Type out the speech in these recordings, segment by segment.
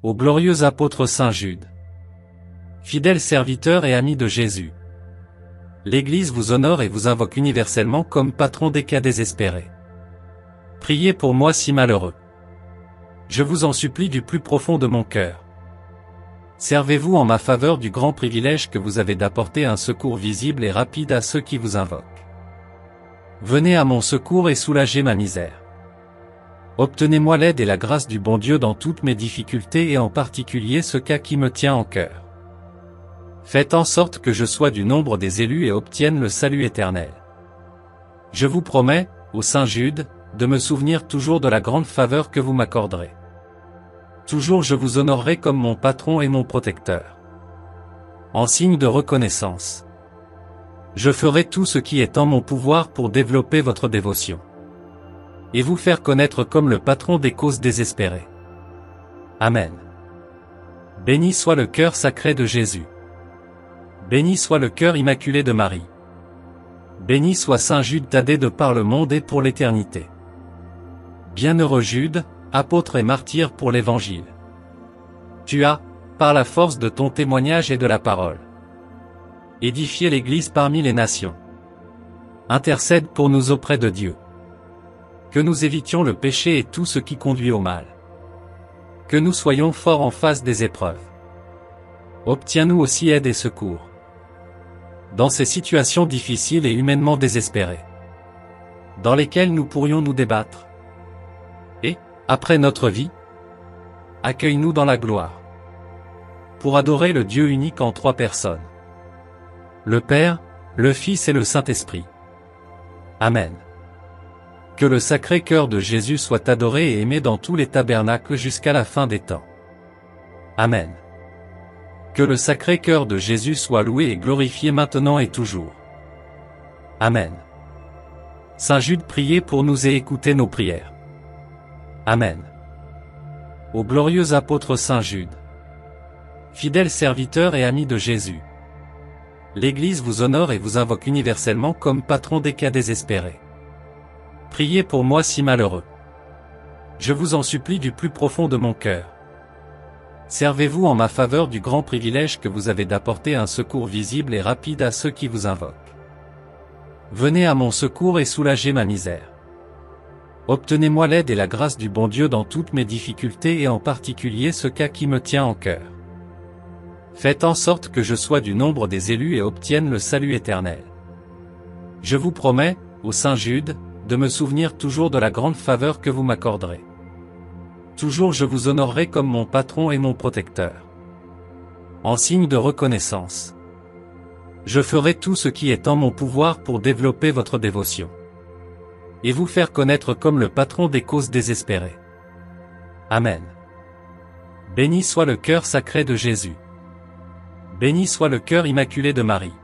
Au glorieux apôtre Saint Jude. Fidèle serviteur et ami de Jésus. L'Église vous honore et vous invoque universellement comme patron des cas désespérés. Priez pour moi si malheureux. Je vous en supplie du plus profond de mon cœur. Servez-vous en ma faveur du grand privilège que vous avez d'apporter un secours visible et rapide à ceux qui vous invoquent. Venez à mon secours et soulagez ma misère. Obtenez-moi l'aide et la grâce du bon Dieu dans toutes mes difficultés et en particulier ce cas qui me tient en cœur. Faites en sorte que je sois du nombre des élus et obtienne le salut éternel. Je vous promets, ô Saint Jude, de me souvenir toujours de la grande faveur que vous m'accorderez. Toujours je vous honorerai comme mon patron et mon protecteur. En signe de reconnaissance, je ferai tout ce qui est en mon pouvoir pour développer votre dévotion et vous faire connaître comme le patron des causes désespérées. Amen. Béni soit le cœur sacré de Jésus. Béni soit le cœur immaculé de Marie. Béni soit Saint Jude Thaddée de par le monde et pour l'éternité. Bienheureux Jude, apôtre et martyr pour l'Évangile. Tu as, par la force de ton témoignage et de la parole, édifié l'Église parmi les nations. Intercède pour nous auprès de Dieu. Que nous évitions le péché et tout ce qui conduit au mal. Que nous soyons forts en face des épreuves. Obtiens-nous aussi aide et secours dans ces situations difficiles et humainement désespérées, dans lesquelles nous pourrions nous débattre. Et, après notre vie, accueille-nous dans la gloire, pour adorer le Dieu unique en trois personnes, le Père, le Fils et le Saint-Esprit. Amen. Que le sacré cœur de Jésus soit adoré et aimé dans tous les tabernacles jusqu'à la fin des temps. Amen. Que le sacré cœur de Jésus soit loué et glorifié maintenant et toujours. Amen. Saint Jude, priez pour nous et écoutez nos prières. Amen. Au glorieux apôtre Saint Jude. Fidèle serviteur et ami de Jésus. L'Église vous honore et vous invoque universellement comme patron des cas désespérés. Priez pour moi si malheureux. Je vous en supplie du plus profond de mon cœur. Servez-vous en ma faveur du grand privilège que vous avez d'apporter un secours visible et rapide à ceux qui vous invoquent. Venez à mon secours et soulagez ma misère. Obtenez-moi l'aide et la grâce du bon Dieu dans toutes mes difficultés et en particulier ce cas qui me tient en cœur. Faites en sorte que je sois du nombre des élus et obtienne le salut éternel. Je vous promets, ô Saint Jude, de me souvenir toujours de la grande faveur que vous m'accorderez. Toujours je vous honorerai comme mon patron et mon protecteur. En signe de reconnaissance, je ferai tout ce qui est en mon pouvoir pour développer votre dévotion et vous faire connaître comme le patron des causes désespérées. Amen. Béni soit le cœur sacré de Jésus. Béni soit le cœur immaculé de Marie.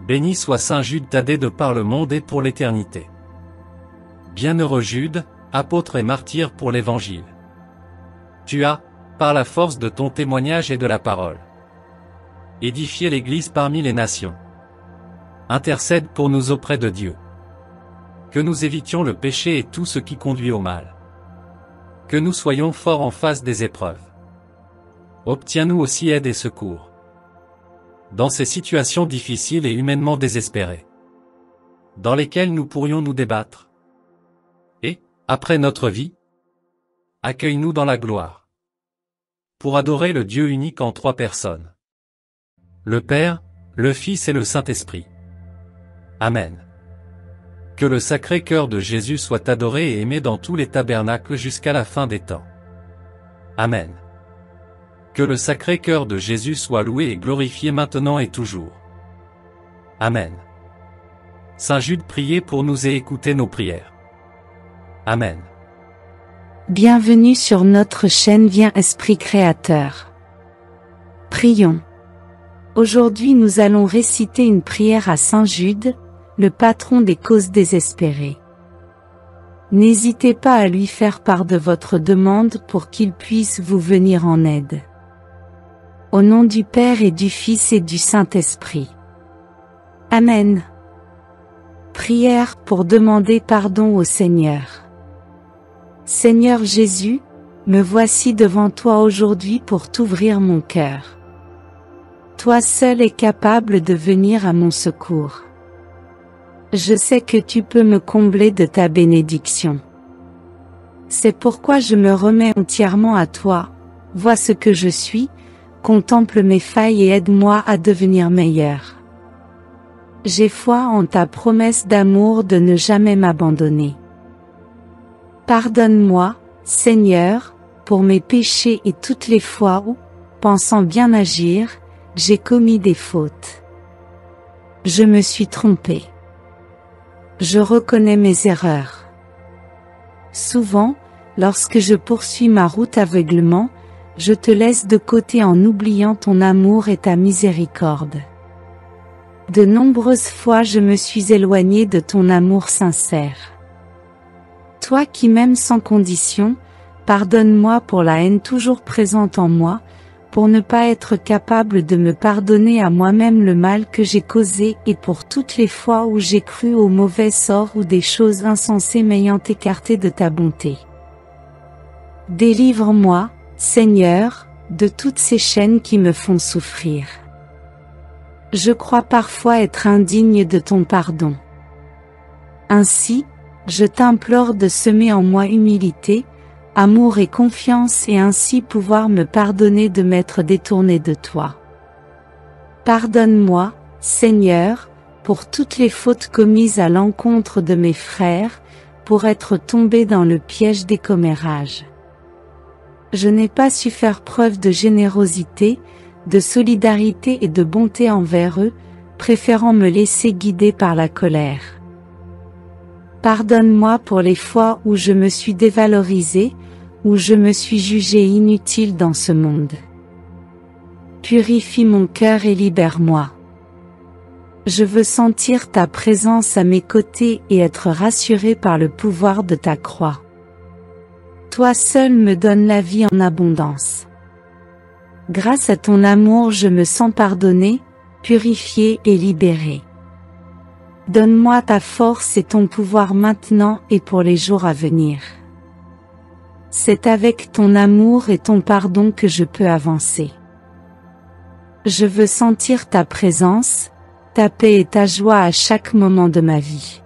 Béni soit Saint Jude Thaddée de par le monde et pour l'éternité. Bienheureux Jude, apôtre et martyr pour l'Évangile. Tu as, par la force de ton témoignage et de la parole, édifié l'Église parmi les nations. Intercède pour nous auprès de Dieu. Que nous évitions le péché et tout ce qui conduit au mal. Que nous soyons forts en face des épreuves. Obtiens-nous aussi aide et secours dans ces situations difficiles et humainement désespérées, dans lesquelles nous pourrions nous débattre. Et, après notre vie, accueille-nous dans la gloire, pour adorer le Dieu unique en trois personnes, le Père, le Fils et le Saint-Esprit. Amen. Que le sacré cœur de Jésus soit adoré et aimé dans tous les tabernacles jusqu'à la fin des temps. Amen. Que le sacré cœur de Jésus soit loué et glorifié maintenant et toujours. Amen. Saint Jude, priez pour nous et écoutez nos prières. Amen. Bienvenue sur notre chaîne Viens Esprit Créateur. Prions. Aujourd'hui nous allons réciter une prière à Saint Jude, le patron des causes désespérées. N'hésitez pas à lui faire part de votre demande pour qu'il puisse vous venir en aide. Au nom du Père et du Fils et du Saint-Esprit. Amen. Prière pour demander pardon au Seigneur. Seigneur Jésus, me voici devant toi aujourd'hui pour t'ouvrir mon cœur. Toi seul es capable de venir à mon secours. Je sais que tu peux me combler de ta bénédiction. C'est pourquoi je me remets entièrement à toi, vois ce que je suis, contemple mes failles et aide-moi à devenir meilleur. J'ai foi en ta promesse d'amour de ne jamais m'abandonner. Pardonne-moi, Seigneur, pour mes péchés et toutes les fois où, pensant bien agir, j'ai commis des fautes. Je me suis trompé. Je reconnais mes erreurs. Souvent, lorsque je poursuis ma route aveuglement, je te laisse de côté en oubliant ton amour et ta miséricorde. De nombreuses fois je me suis éloigné de ton amour sincère. Toi qui m'aimes sans condition, pardonne-moi pour la haine toujours présente en moi, pour ne pas être capable de me pardonner à moi-même le mal que j'ai causé et pour toutes les fois où j'ai cru au mauvais sort ou des choses insensées m'ayant écarté de ta bonté. Délivre-moi, Seigneur, de toutes ces chaînes qui me font souffrir. Je crois parfois être indigne de ton pardon. Ainsi, je t'implore de semer en moi humilité, amour et confiance et ainsi pouvoir me pardonner de m'être détourné de toi. Pardonne-moi, Seigneur, pour toutes les fautes commises à l'encontre de mes frères, pour être tombé dans le piège des commérages. Je n'ai pas su faire preuve de générosité, de solidarité et de bonté envers eux, préférant me laisser guider par la colère. Pardonne-moi pour les fois où je me suis dévalorisé, où je me suis jugé inutile dans ce monde. Purifie mon cœur et libère-moi. Je veux sentir ta présence à mes côtés et être rassuré par le pouvoir de ta croix. Toi seul me donnes la vie en abondance. Grâce à ton amour je me sens pardonné, purifié et libéré. Donne-moi ta force et ton pouvoir maintenant et pour les jours à venir. C'est avec ton amour et ton pardon que je peux avancer. Je veux sentir ta présence, ta paix et ta joie à chaque moment de ma vie.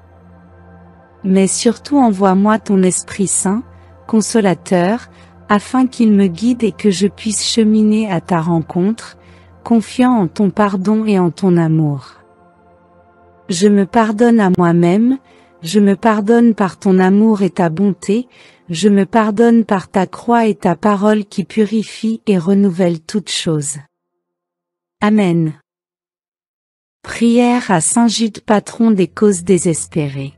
Mais surtout envoie-moi ton Esprit Saint, consolateur, afin qu'il me guide et que je puisse cheminer à ta rencontre, confiant en ton pardon et en ton amour. Je me pardonne à moi-même, je me pardonne par ton amour et ta bonté, je me pardonne par ta croix et ta parole qui purifie et renouvelle toutes choses. Amen. Prière à Saint Jude, patron des causes désespérées.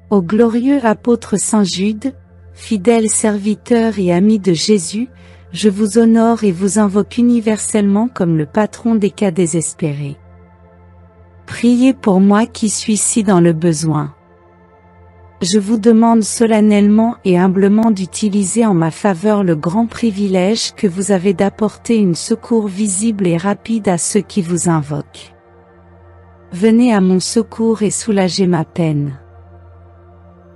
Ô glorieux apôtre Saint Jude, fidèle serviteur et ami de Jésus, je vous honore et vous invoque universellement comme le patron des cas désespérés. Priez pour moi qui suis si dans le besoin. Je vous demande solennellement et humblement d'utiliser en ma faveur le grand privilège que vous avez d'apporter une secours visible et rapide à ceux qui vous invoquent. Venez à mon secours et soulagez ma peine.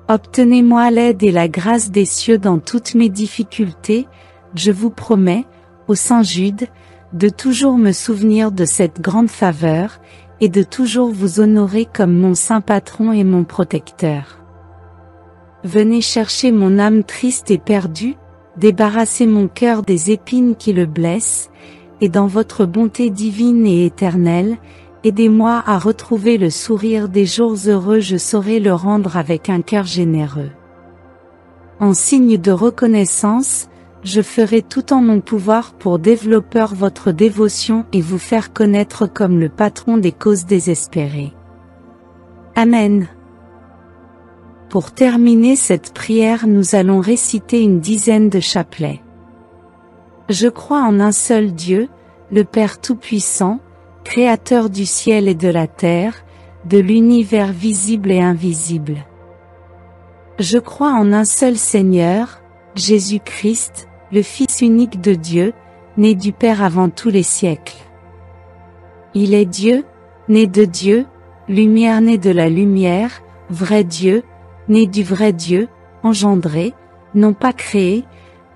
Obtenez-moi l'aide et la grâce des cieux dans toutes mes difficultés, je vous promets, ô Saint Jude, de toujours me souvenir de cette grande faveur, et de toujours vous honorer comme mon saint patron et mon protecteur. Venez chercher mon âme triste et perdue, débarrasser mon cœur des épines qui le blessent, et dans votre bonté divine et éternelle, aidez-moi à retrouver le sourire des jours heureux, je saurai le rendre avec un cœur généreux. En signe de reconnaissance, je ferai tout en mon pouvoir pour développer votre dévotion et vous faire connaître comme le patron des causes désespérées. Amen. Pour terminer cette prière, nous allons réciter une dizaine de chapelets. Je crois en un seul Dieu, le Père Tout-Puissant, Créateur du ciel et de la terre, de l'univers visible et invisible. Je crois en un seul Seigneur, Jésus-Christ, le Fils unique de Dieu, né du Père avant tous les siècles. Il est Dieu, né de Dieu, lumière née de la lumière, vrai Dieu, né du vrai Dieu, engendré, non pas créé,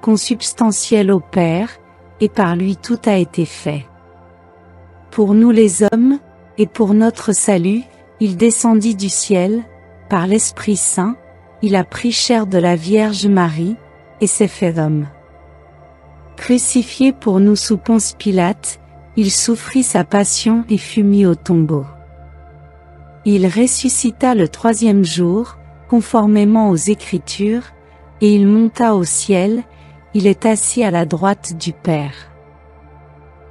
consubstantiel au Père, et par lui tout a été fait. Pour nous les hommes, et pour notre salut, il descendit du ciel, par l'Esprit Saint, il a pris chair de la Vierge Marie, et s'est fait homme. Crucifié pour nous sous Ponce Pilate, il souffrit sa passion et fut mis au tombeau. Il ressuscita le troisième jour, conformément aux Écritures, et il monta au ciel, il est assis à la droite du Père.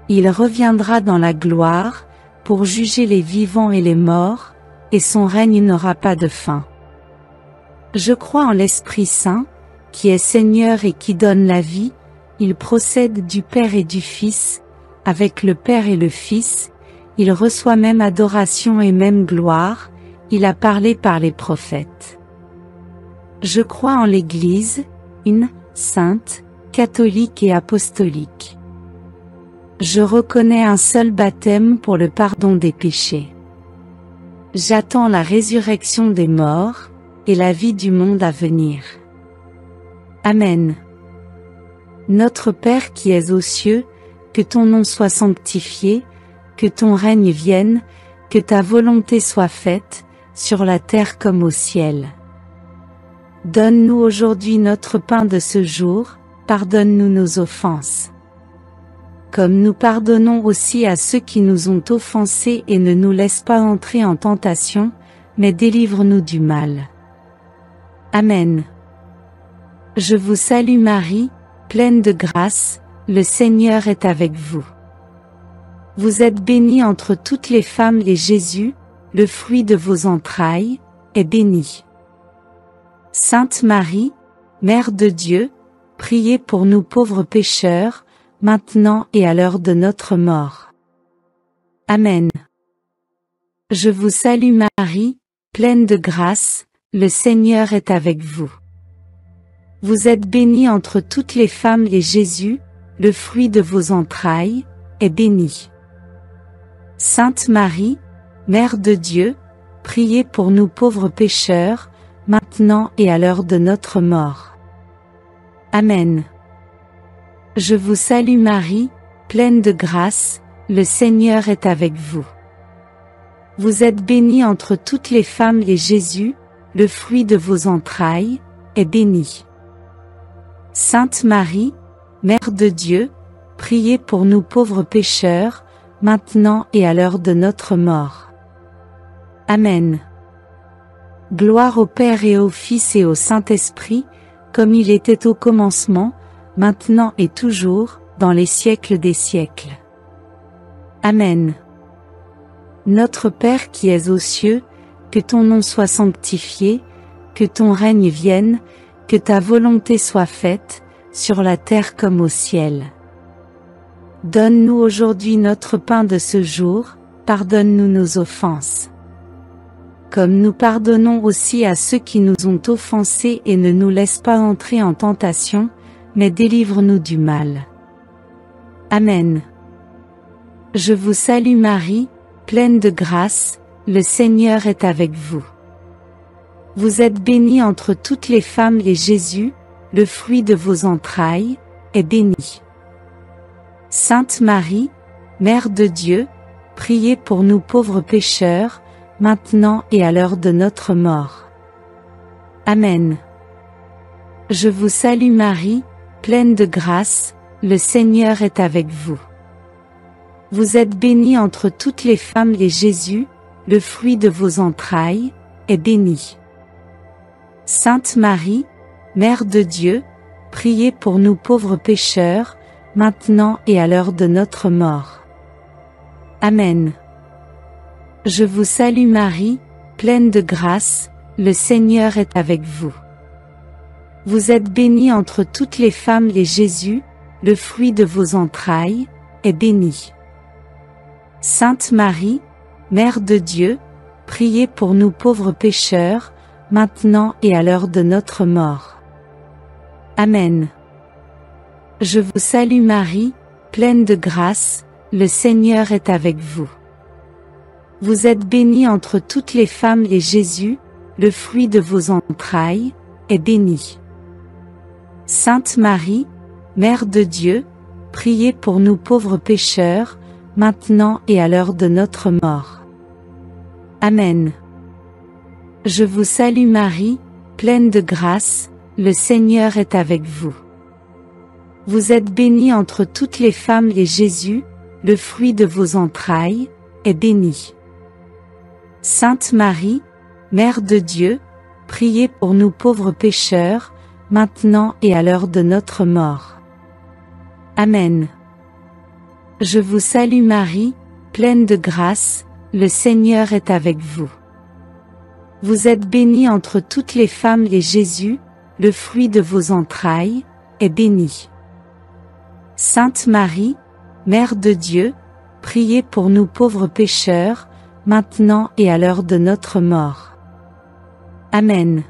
Il reviendra dans la gloire, pour juger les vivants et les morts, et son règne n'aura pas de fin. Je crois en l'Esprit Saint, qui est Seigneur et qui donne la vie, il procède du Père et du Fils, avec le Père et le Fils, il reçoit même adoration et même gloire, il a parlé par les prophètes. Je crois en l'Église, une, sainte, catholique et apostolique. Je reconnais un seul baptême pour le pardon des péchés. J'attends la résurrection des morts, et la vie du monde à venir. Amen. Notre Père qui es aux cieux, que ton nom soit sanctifié, que ton règne vienne, que ta volonté soit faite, sur la terre comme au ciel. Donne-nous aujourd'hui notre pain de ce jour, pardonne-nous nos offenses. Comme nous pardonnons aussi à ceux qui nous ont offensés et ne nous laisse pas entrer en tentation, mais délivre-nous du mal. Amen. Je vous salue Marie, pleine de grâce, le Seigneur est avec vous. Vous êtes bénie entre toutes les femmes et Jésus, le fruit de vos entrailles, est béni. Sainte Marie, Mère de Dieu, priez pour nous pauvres pécheurs, maintenant et à l'heure de notre mort. Amen. Je vous salue Marie, pleine de grâce, le Seigneur est avec vous. Vous êtes bénie entre toutes les femmes et Jésus, le fruit de vos entrailles, est béni. Sainte Marie, Mère de Dieu, priez pour nous pauvres pécheurs, maintenant et à l'heure de notre mort. Amen. Je vous salue Marie, pleine de grâce, le Seigneur est avec vous. Vous êtes bénie entre toutes les femmes et Jésus, le fruit de vos entrailles, est béni. Sainte Marie, Mère de Dieu, priez pour nous pauvres pécheurs, maintenant et à l'heure de notre mort. Amen. Gloire au Père et au Fils et au Saint-Esprit, comme il était au commencement, maintenant et toujours, dans les siècles des siècles. Amen. Notre Père qui es aux cieux, que ton nom soit sanctifié, que ton règne vienne, que ta volonté soit faite, sur la terre comme au ciel. Donne-nous aujourd'hui notre pain de ce jour, pardonne-nous nos offenses. Comme nous pardonnons aussi à ceux qui nous ont offensés et ne nous laisse pas entrer en tentation, mais délivre-nous du mal. Amen. Je vous salue Marie, pleine de grâce, le Seigneur est avec vous. Vous êtes bénie entre toutes les femmes et Jésus, le fruit de vos entrailles, est béni. Sainte Marie, Mère de Dieu, priez pour nous pauvres pécheurs, maintenant et à l'heure de notre mort. Amen. Je vous salue Marie, pleine de grâce, le Seigneur est avec vous. Vous êtes bénie entre toutes les femmes et Jésus, le fruit de vos entrailles, est béni. Sainte Marie, Mère de Dieu, priez pour nous pauvres pécheurs, maintenant et à l'heure de notre mort. Amen. Je vous salue Marie, pleine de grâce, le Seigneur est avec vous. Vous êtes bénie entre toutes les femmes et Jésus, le fruit de vos entrailles, est béni. Sainte Marie, Mère de Dieu, priez pour nous pauvres pécheurs, maintenant et à l'heure de notre mort. Amen. Je vous salue Marie, pleine de grâce, le Seigneur est avec vous. Vous êtes bénie entre toutes les femmes et Jésus, le fruit de vos entrailles, est béni. Sainte Marie, Mère de Dieu, priez pour nous pauvres pécheurs, maintenant et à l'heure de notre mort. Amen. Je vous salue Marie, pleine de grâce, le Seigneur est avec vous. Vous êtes bénie entre toutes les femmes et Jésus, le fruit de vos entrailles, est béni. Sainte Marie, Mère de Dieu, priez pour nous pauvres pécheurs, maintenant et à l'heure de notre mort. Amen. Je vous salue Marie, pleine de grâce, le Seigneur est avec vous. Vous êtes bénie entre toutes les femmes et Jésus, le fruit de vos entrailles, est béni. Sainte Marie, Mère de Dieu, priez pour nous pauvres pécheurs, maintenant et à l'heure de notre mort. Amen.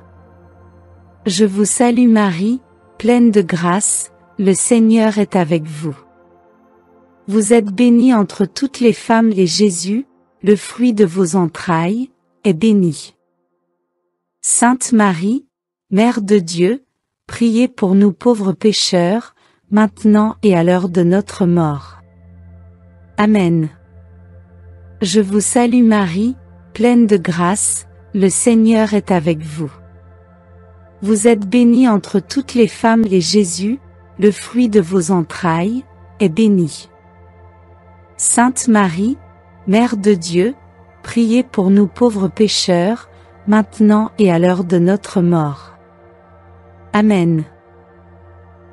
Je vous salue Marie, pleine de grâce, le Seigneur est avec vous. Vous êtes bénie entre toutes les femmes et Jésus, le fruit de vos entrailles, est béni. Sainte Marie, Mère de Dieu, priez pour nous pauvres pécheurs, maintenant et à l'heure de notre mort. Amen. Je vous salue Marie, pleine de grâce, le Seigneur est avec vous. Vous êtes bénie entre toutes les femmes et Jésus, le fruit de vos entrailles, est béni. Sainte Marie, Mère de Dieu, priez pour nous pauvres pécheurs, maintenant et à l'heure de notre mort. Amen.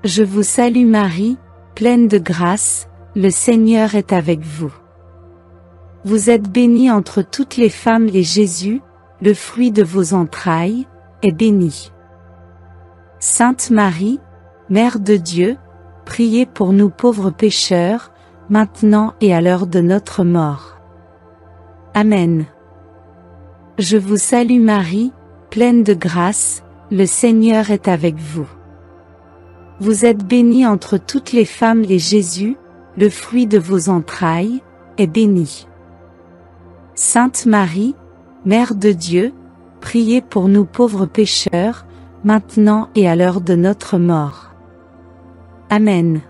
Je vous salue Marie, pleine de grâce, le Seigneur est avec vous. Vous êtes bénie entre toutes les femmes et Jésus, le fruit de vos entrailles, est béni. Sainte Marie, Mère de Dieu, priez pour nous pauvres pécheurs, maintenant et à l'heure de notre mort. Amen. Je vous salue Marie, pleine de grâce, le Seigneur est avec vous. Vous êtes bénie entre toutes les femmes et Jésus, le fruit de vos entrailles, est béni. Sainte Marie, Mère de Dieu, priez pour nous pauvres pécheurs, maintenant et à l'heure de notre mort. Amen.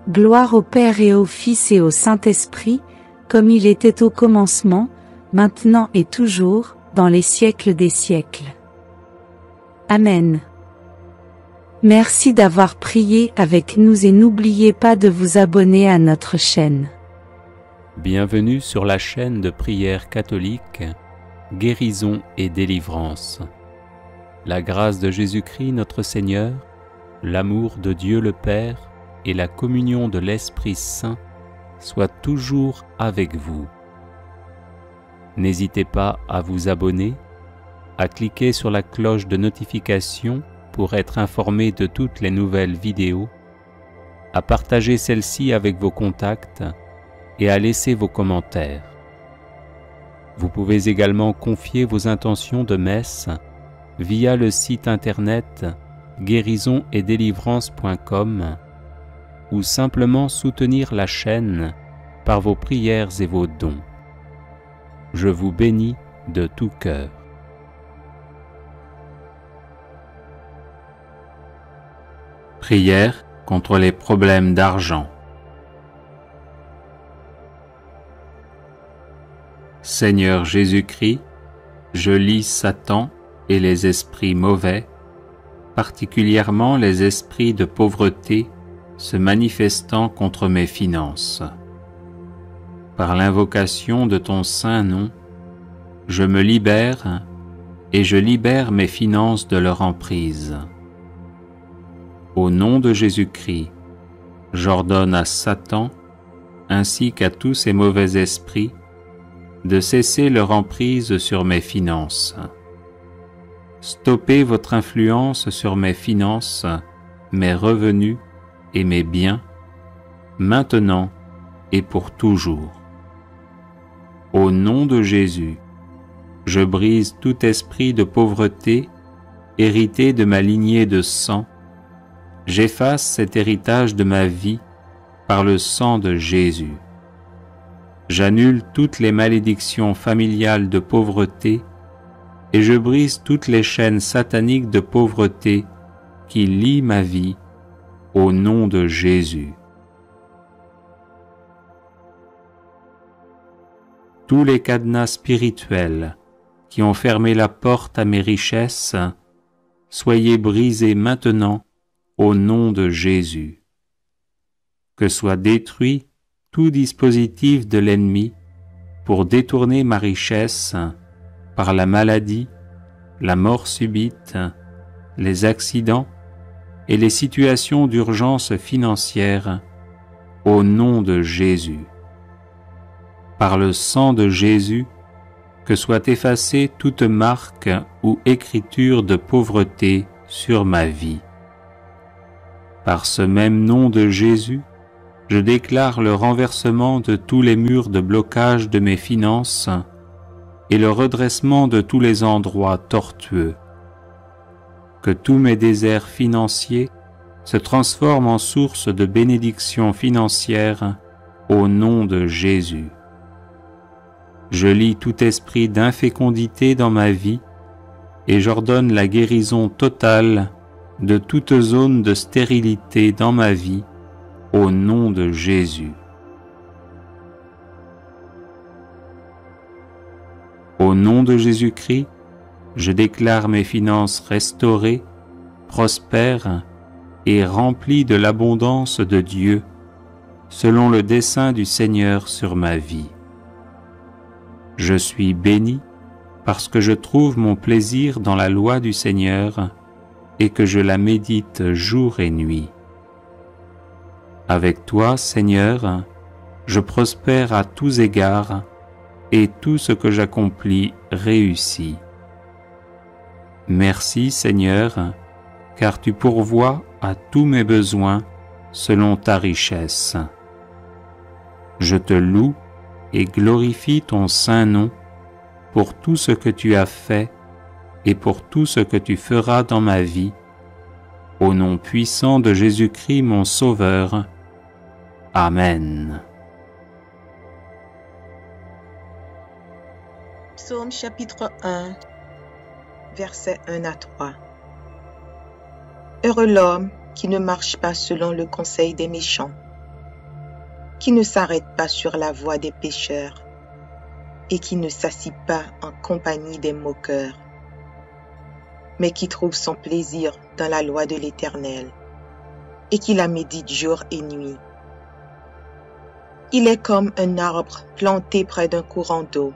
Gloire au Père et au Fils et au Saint-Esprit, comme il était au commencement, maintenant et toujours, dans les siècles des siècles. Amen. Merci d'avoir prié avec nous et n'oubliez pas de vous abonner à notre chaîne. Bienvenue sur la chaîne de prière catholique, Guérison et Délivrance. La grâce de Jésus-Christ notre Seigneur, l'amour de Dieu le Père et la communion de l'Esprit Saint soient toujours avec vous. N'hésitez pas à vous abonner, à cliquer sur la cloche de notification pour être informé de toutes les nouvelles vidéos, à partager celle-ci avec vos contacts et à laisser vos commentaires. Vous pouvez également confier vos intentions de messe via le site internet guérisonetdélivrance.com ou simplement soutenir la chaîne par vos prières et vos dons. Je vous bénis de tout cœur. Prière contre les problèmes d'argent. Seigneur Jésus-Christ, je lis Satan et les esprits mauvais, particulièrement les esprits de pauvreté se manifestant contre mes finances. Par l'invocation de ton saint nom, je me libère et je libère mes finances de leur emprise. Au nom de Jésus-Christ, j'ordonne à Satan, ainsi qu'à tous ces mauvais esprits, de cesser leur emprise sur mes finances. Stoppez votre influence sur mes finances, mes revenus et mes biens, maintenant et pour toujours. Au nom de Jésus, je brise tout esprit de pauvreté hérité de ma lignée de sang. J'efface cet héritage de ma vie par le sang de Jésus. J'annule toutes les malédictions familiales de pauvreté et je brise toutes les chaînes sataniques de pauvreté qui lient ma vie au nom de Jésus. Tous les cadenas spirituels qui ont fermé la porte à mes richesses, soyez brisés maintenant au nom de Jésus. Que soit détruit tout dispositif de l'ennemi pour détourner ma richesse par la maladie, la mort subite, les accidents et les situations d'urgence financière au nom de Jésus. Par le sang de Jésus, que soit effacée toute marque ou écriture de pauvreté sur ma vie. Par ce même nom de Jésus, je déclare le renversement de tous les murs de blocage de mes finances et le redressement de tous les endroits tortueux. Que tous mes déserts financiers se transforment en source de bénédictions financières au nom de Jésus. Je lie tout esprit d'infécondité dans ma vie et j'ordonne la guérison totale de toute zone de stérilité dans ma vie au nom de Jésus. Au nom de Jésus-Christ, je déclare mes finances restaurées, prospères et remplies de l'abondance de Dieu, selon le dessein du Seigneur sur ma vie. Je suis béni parce que je trouve mon plaisir dans la loi du Seigneur et que je la médite jour et nuit. Avec toi, Seigneur, je prospère à tous égards et tout ce que j'accomplis réussit. Merci, Seigneur, car tu pourvois à tous mes besoins selon ta richesse. Je te loue et glorifie ton saint nom pour tout ce que tu as fait et pour tout ce que tu feras dans ma vie, au nom puissant de Jésus-Christ mon Sauveur. Amen. Psaume chapitre 1, versets 1 à 3. Heureux l'homme qui ne marche pas selon le conseil des méchants, qui ne s'arrête pas sur la voie des pécheurs et qui ne s'assit pas en compagnie des moqueurs, mais qui trouve son plaisir dans la loi de l'Éternel et qui la médite jour et nuit. Il est comme un arbre planté près d'un courant d'eau,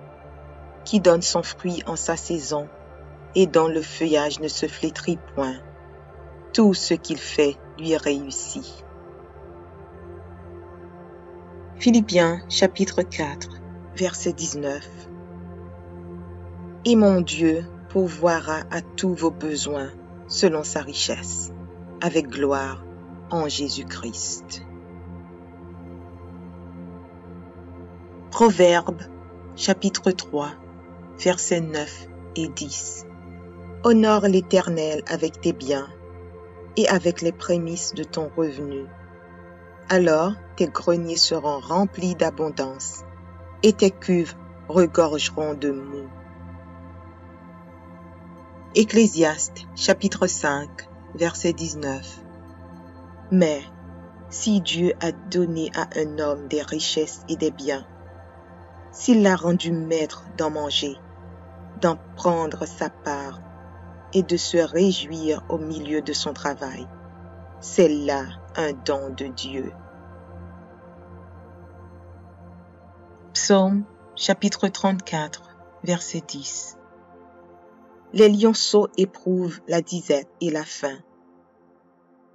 qui donne son fruit en sa saison et dont le feuillage ne se flétrit point. Tout ce qu'il fait lui réussit. Philippiens chapitre 4, verset 19. Et mon Dieu pourvoira à tous vos besoins selon sa richesse, avec gloire en Jésus-Christ. Proverbes chapitre 3, versets 9 et 10. Honore l'Éternel avec tes biens et avec les prémices de ton revenu. Alors tes greniers seront remplis d'abondance et tes cuves regorgeront de mou. Ecclésiaste chapitre 5, verset 19. Mais si Dieu a donné à un homme des richesses et des biens, s'il l'a rendu maître d'en manger, d'en prendre sa part et de se réjouir au milieu de son travail, c'est là un don de Dieu. Psaume chapitre 34, verset 10. Les lionceaux éprouvent la disette et la faim,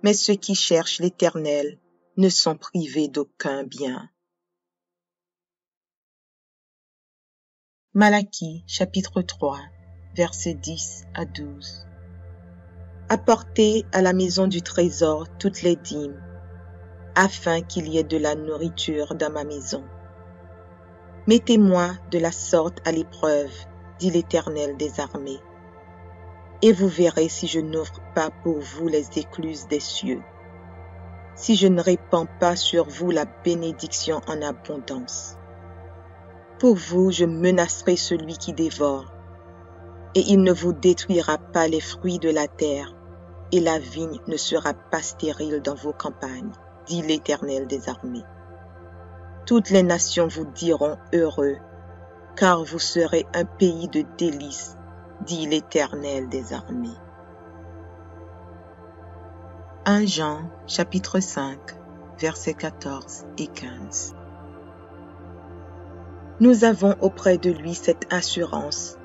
mais ceux qui cherchent l'Éternel ne sont privés d'aucun bien. Malachie chapitre 3, versets 10 à 12. Apportez à la maison du trésor toutes les dîmes, afin qu'il y ait de la nourriture dans ma maison. Mettez-moi de la sorte à l'épreuve, dit l'Éternel des armées, et vous verrez si je n'ouvre pas pour vous les écluses des cieux, si je ne répands pas sur vous la bénédiction en abondance. Pour vous, je menacerai celui qui dévore, et il ne vous détruira pas les fruits de la terre, et la vigne ne sera pas stérile dans vos campagnes, dit l'Éternel des armées. Toutes les nations vous diront heureux, car vous serez un pays de délices, dit l'Éternel des armées. 1 Jean, chapitre 5, versets 14 et 15. Nous avons auprès de lui cette assurance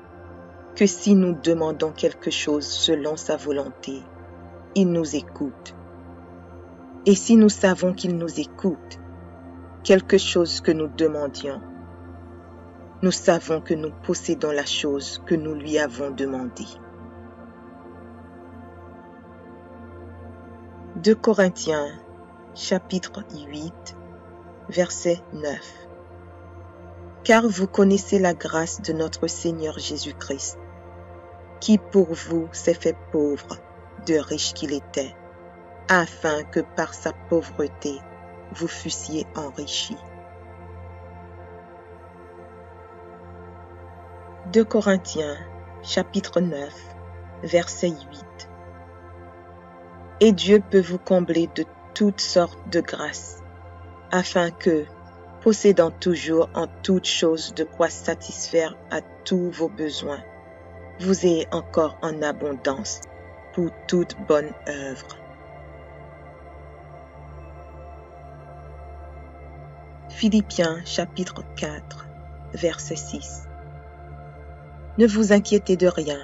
que si nous demandons quelque chose selon sa volonté, il nous écoute. Et si nous savons qu'il nous écoute, quelque chose que nous demandions, nous savons que nous possédons la chose que nous lui avons demandée. 2 Corinthiens, chapitre 8, verset 9. Car vous connaissez la grâce de notre Seigneur Jésus-Christ, qui pour vous s'est fait pauvre, de riche qu'il était, afin que par sa pauvreté vous fussiez enrichis. 2 Corinthiens, chapitre 9, verset 8. Et Dieu peut vous combler de toutes sortes de grâces, afin que, possédant toujours en toutes choses de quoi satisfaire à tous vos besoins, vous ayez encore en abondance pour toute bonne œuvre. Philippiens chapitre 4, verset 6. Ne vous inquiétez de rien,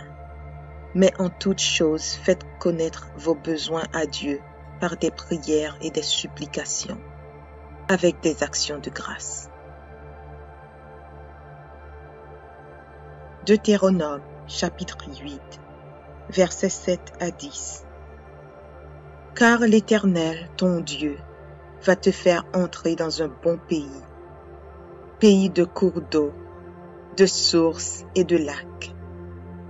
mais en toutes choses faites connaître vos besoins à Dieu par des prières et des supplications, avec des actions de grâce. Deutéronome chapitre 8, versets 7 à 10. Car l'Éternel, ton Dieu, va te faire entrer dans un bon pays, pays de cours d'eau, de sources et de lacs,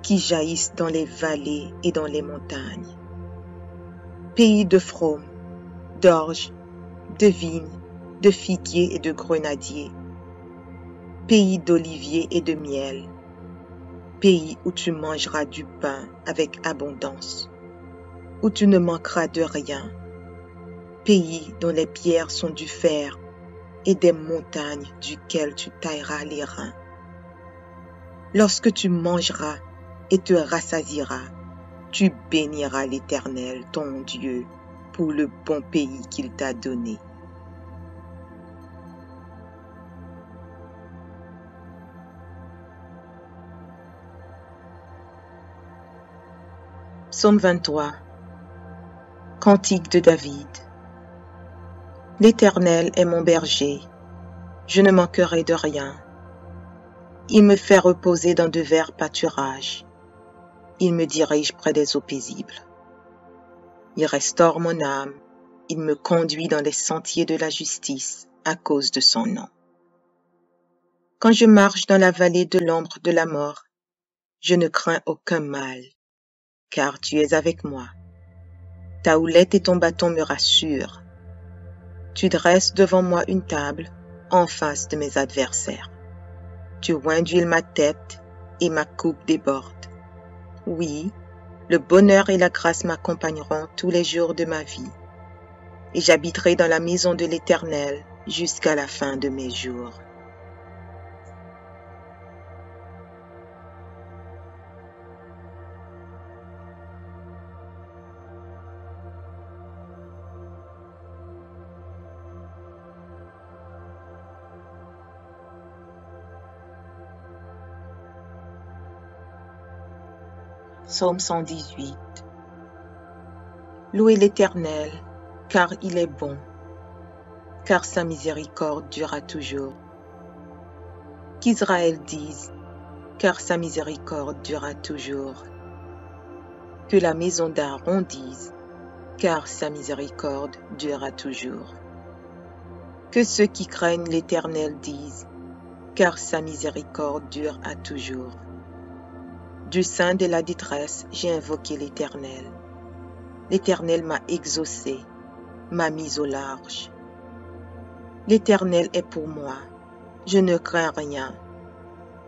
qui jaillissent dans les vallées et dans les montagnes, pays de fraumes, d'orges, de vignes, de figuiers et de grenadiers, pays d'oliviers et de miel, pays où tu mangeras du pain avec abondance, où tu ne manqueras de rien, pays dont les pierres sont du fer et des montagnes duquel tu tailleras les reins. Lorsque tu mangeras et te rassasieras, tu béniras l'Éternel, ton Dieu, pour le bon pays qu'il t'a donné. Psaume 23. Cantique de David. L'Éternel est mon berger, je ne manquerai de rien. Il me fait reposer dans de verts pâturages. Il me dirige près des eaux paisibles. Il restaure mon âme. Il me conduit dans les sentiers de la justice à cause de son nom. Quand je marche dans la vallée de l'ombre de la mort, je ne crains aucun mal, car tu es avec moi. Ta houlette et ton bâton me rassurent. Tu dresses devant moi une table en face de mes adversaires. Tu oins d'huile ma tête et ma coupe déborde. Oui, le bonheur et la grâce m'accompagneront tous les jours de ma vie, et j'habiterai dans la maison de l'Éternel jusqu'à la fin de mes jours. Psaume 118. Louez l'Éternel, car il est bon, car sa miséricorde durera toujours. Qu'Israël dise, car sa miséricorde durera toujours. Que la maison d'Aaron dise, car sa miséricorde durera toujours. Que ceux qui craignent l'Éternel disent, car sa miséricorde dure à toujours. Du sein de la détresse, j'ai invoqué l'Éternel. L'Éternel m'a exaucé, m'a mis au large. L'Éternel est pour moi, je ne crains rien.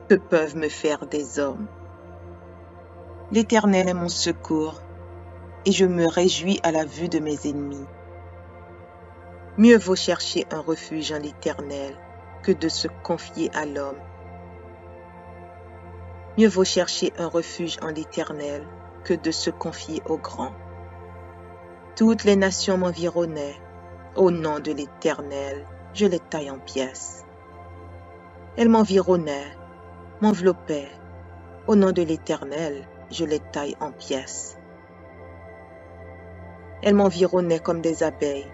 Que peuvent me faire des hommes? L'Éternel est mon secours, et je me réjouis à la vue de mes ennemis. Mieux vaut chercher un refuge en l'Éternel que de se confier à l'homme. Mieux vaut chercher un refuge en l'Éternel que de se confier au grand. Toutes les nations m'environnaient. Au nom de l'Éternel, je les taille en pièces. Elles m'environnaient, m'enveloppaient. Au nom de l'Éternel, je les taille en pièces. Elles m'environnaient comme des abeilles.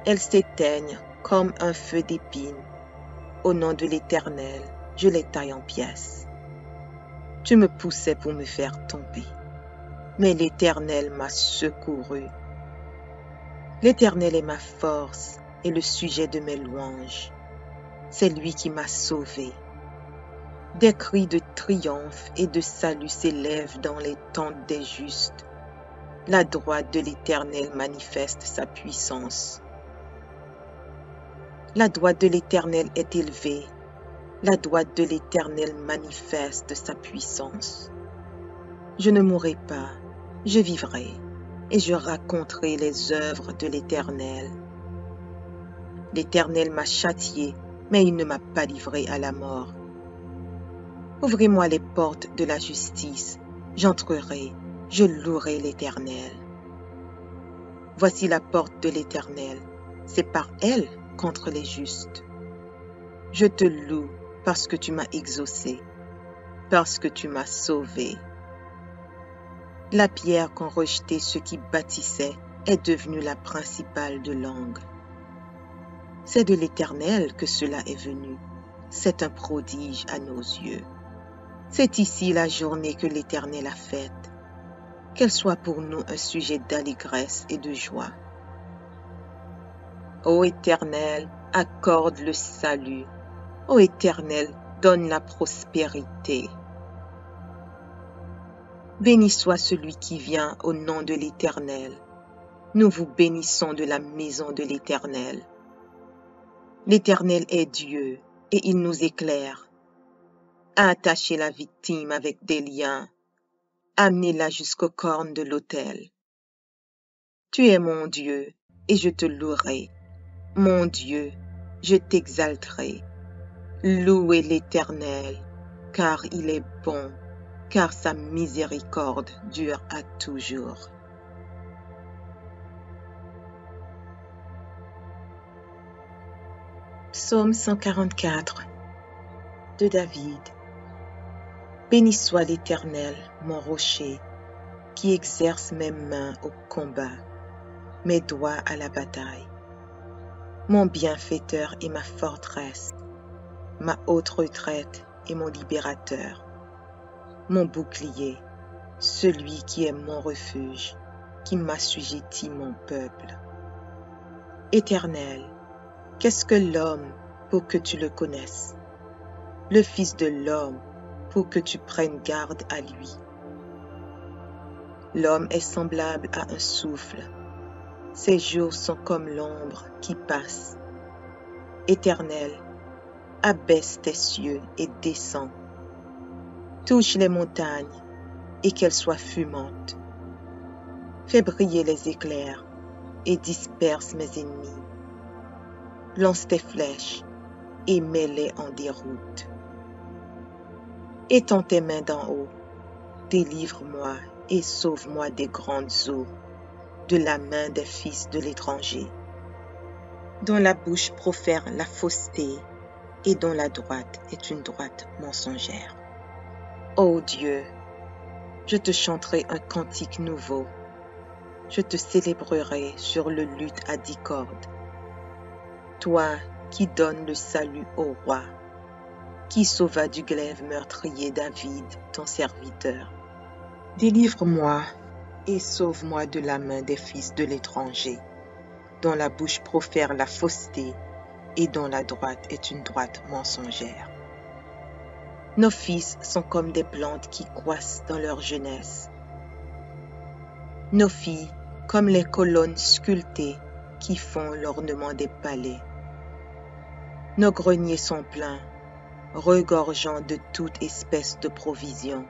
Elles s'éteignent comme un feu d'épines. Au nom de l'Éternel, je les taille en pièces. Tu me poussais pour me faire tomber, mais l'Éternel m'a secouru. L'Éternel est ma force et le sujet de mes louanges. C'est lui qui m'a sauvé. Des cris de triomphe et de salut s'élèvent dans les tentes des justes. La droite de l'Éternel manifeste sa puissance. La droite de l'Éternel est élevée. La droite de l'Éternel manifeste sa puissance. Je ne mourrai pas, je vivrai, et je raconterai les œuvres de l'Éternel. L'Éternel m'a châtié, mais il ne m'a pas livré à la mort. Ouvrez-moi les portes de la justice, j'entrerai, je louerai l'Éternel. Voici la porte de l'Éternel, c'est par elle contre les justes. Je te loue parce que tu m'as exaucé, parce que tu m'as sauvé. La pierre qu'ont rejetée ceux qui bâtissaient est devenue la principale de l'angle. C'est de l'Éternel que cela est venu. C'est un prodige à nos yeux. C'est ici la journée que l'Éternel a faite. Qu'elle soit pour nous un sujet d'allégresse et de joie. Ô Éternel, accorde le salut. Ô Éternel, donne la prospérité. Béni soit celui qui vient au nom de l'Éternel. Nous vous bénissons de la maison de l'Éternel. L'Éternel est Dieu et il nous éclaire. Attachez la victime avec des liens. Amenez-la jusqu'aux cornes de l'autel. Tu es mon Dieu et je te louerai. Mon Dieu, je t'exalterai. Louez l'Éternel, car il est bon, car sa miséricorde dure à toujours. Psaume 144 de David. Béni soit l'Éternel, mon rocher, qui exerce mes mains au combat, mes doigts à la bataille. Mon bienfaiteur et ma forteresse, ma haute retraite et mon libérateur, mon bouclier, celui qui est mon refuge, qui m'assujettit mon peuple. Éternel, qu'est-ce que l'homme pour que tu le connaisses? Le Fils de l'homme pour que tu prennes garde à lui. L'homme est semblable à un souffle. Ses jours sont comme l'ombre qui passe. Éternel, abaisse tes cieux et descends. Touche les montagnes et qu'elles soient fumantes. Fais briller les éclairs et disperse mes ennemis. Lance tes flèches et mets-les en déroute. Étends tes mains d'en haut, délivre-moi et sauve-moi des grandes eaux, de la main des fils de l'étranger, dont la bouche profère la fausseté et dont la droite est une droite mensongère. Ô Dieu, je te chanterai un cantique nouveau, je te célébrerai sur le luth à 10 cordes. Toi qui donnes le salut au roi, qui sauva du glaive meurtrier David, ton serviteur. Délivre-moi et sauve-moi de la main des fils de l'étranger, dont la bouche profère la fausseté et dont la droite est une droite mensongère. Nos fils sont comme des plantes qui croissent dans leur jeunesse. Nos filles comme les colonnes sculptées qui font l'ornement des palais. Nos greniers sont pleins, regorgeant de toute espèce de provisions.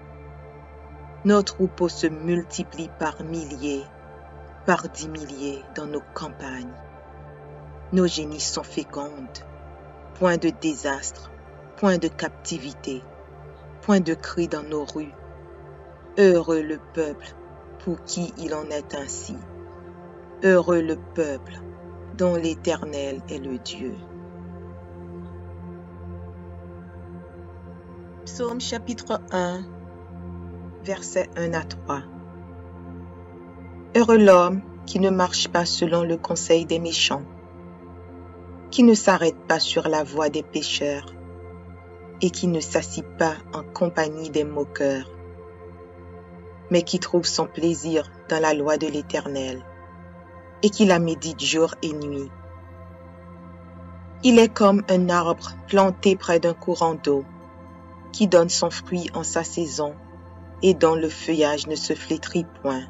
Nos troupeaux se multiplient par milliers, par 10 milliers dans nos campagnes. Nos génies sont fécondes. Point de désastre, point de captivité, point de cri dans nos rues. Heureux le peuple pour qui il en est ainsi. Heureux le peuple dont l'Éternel est le Dieu. Psaume chapitre 1, versets 1 à 3. Heureux l'homme qui ne marche pas selon le conseil des méchants, qui ne s'arrête pas sur la voie des pécheurs et qui ne s'assit pas en compagnie des moqueurs, mais qui trouve son plaisir dans la loi de l'Éternel et qui la médite jour et nuit. Il est comme un arbre planté près d'un courant d'eau, qui donne son fruit en sa saison et dont le feuillage ne se flétrit point.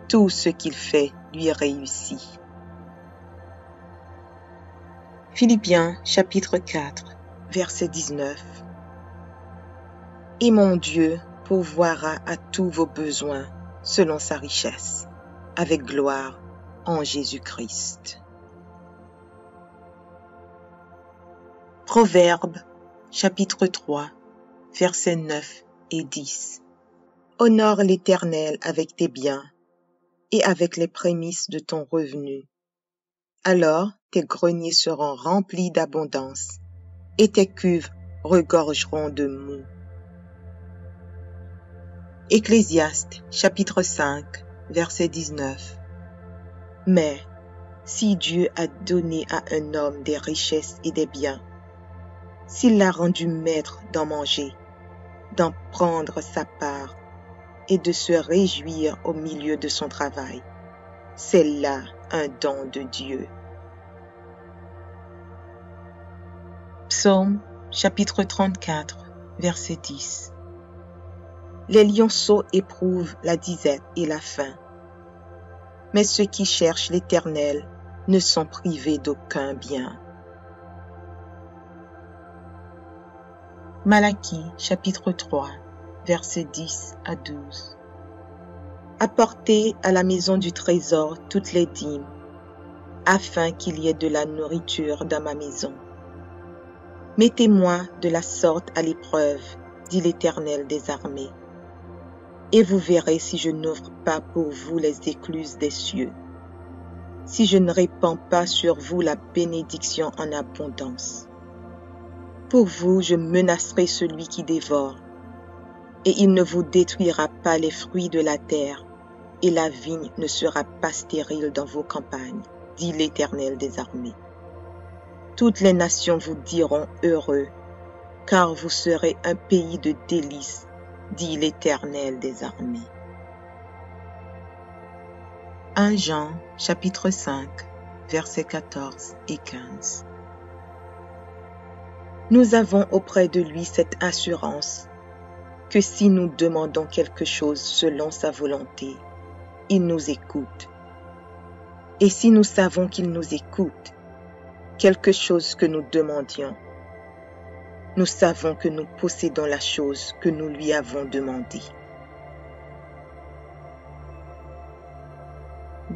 Tout ce qu'il fait lui réussit. Philippiens chapitre 4, verset 19. Et mon Dieu pourvoira à tous vos besoins selon sa richesse, avec gloire en Jésus-Christ. Proverbes chapitre 3, versets 9 et 10. Honore l'Éternel avec tes biens et avec les prémices de ton revenu. Alors tes greniers seront remplis d'abondance et tes cuves regorgeront de moût. Ecclésiaste chapitre 5, verset 19. Mais si Dieu a donné à un homme des richesses et des biens, s'il l'a rendu maître d'en manger, d'en prendre sa part et de se réjouir au milieu de son travail, c'est là un don de Dieu. Psaume chapitre 34, verset 10. Les lionceaux éprouvent la disette et la faim, mais ceux qui cherchent l'Éternel ne sont privés d'aucun bien. Malachie chapitre 3, versets 10 à 12. Apportez à la maison du trésor toutes les dîmes, afin qu'il y ait de la nourriture dans ma maison. Mettez-moi de la sorte à l'épreuve, dit l'Éternel des armées, et vous verrez si je n'ouvre pas pour vous les écluses des cieux, si je ne répands pas sur vous la bénédiction en abondance. Pour vous, je menacerai celui qui dévore, et il ne vous détruira pas les fruits de la terre, et la vigne ne sera pas stérile dans vos campagnes, dit l'Éternel des armées. Toutes les nations vous diront heureux, car vous serez un pays de délices, dit l'Éternel des armées. 1 Jean chapitre 5, versets 14 et 15. Nous avons auprès de lui cette assurance que si nous demandons quelque chose selon sa volonté, il nous écoute. Et si nous savons qu'il nous écoute, quelque chose que nous demandions, nous savons que nous possédons la chose que nous lui avons demandée.